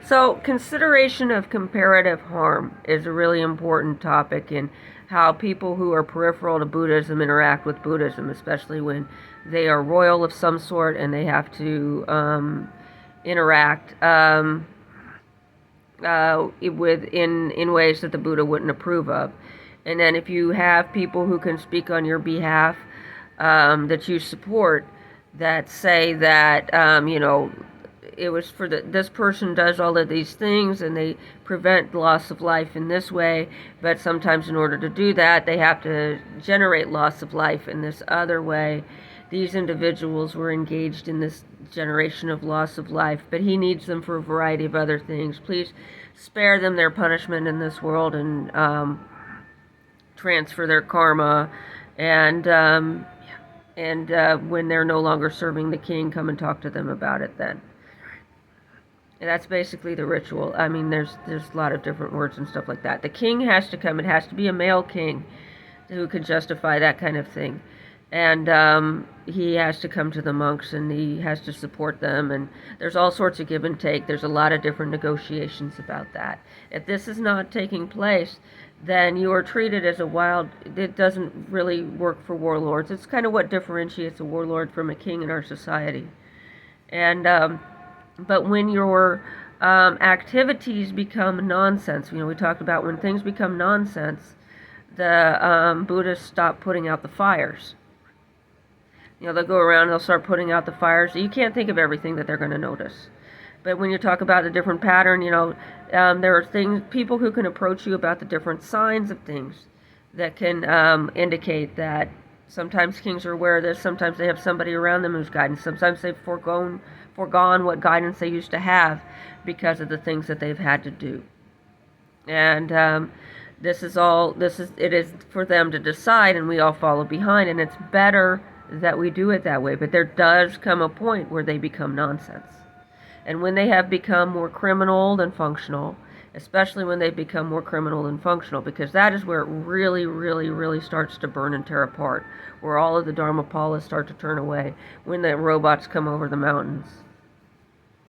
So, consideration of comparative harm is a really important topic in how people who are peripheral to Buddhism interact with Buddhism, especially when they are royal of some sort and they have to interact with in ways that the Buddha wouldn't approve of. And then if you have people who can speak on your behalf that you support that say that it was for this person does all of these things and they prevent loss of life in this way, but sometimes in order to do that they have to generate loss of life in this other way. These individuals were engaged in this generation of loss of life, but he needs them for a variety of other things. Please spare them their punishment in this world and transfer their karma, and when they're no longer serving the king, come and talk to them about it then. And that's basically the ritual. I mean, there's a lot of different words and stuff like that. The king has to come. It has to be a male king who can justify that kind of thing. And he has to come to the monks and he has to support them. And there's all sorts of give and take. There's a lot of different negotiations about that. If this is not taking place, then you are treated as a wild. It doesn't really work for warlords. It's kind of what differentiates a warlord from a king in our society. And but when your activities become nonsense, we talked about when things become nonsense, the Buddhists stop putting out the fires. They'll go around, they'll start putting out the fires. You can't think of everything that they're going to notice. But when you talk about a different pattern, there are people who can approach you about the different signs of things that can indicate that sometimes kings are aware of this, sometimes they have somebody around them who's guidance, sometimes they've foregone what guidance they used to have because of the things that they've had to do. And it is for them to decide, and we all follow behind, and it's better that we do it that way. But there does come a point where they become nonsense. And when they have become more criminal than functional, especially when they become more criminal than functional, because that is where it really, really, really starts to burn and tear apart, where all of the Dharmapalas start to turn away, when the robots come over the mountains.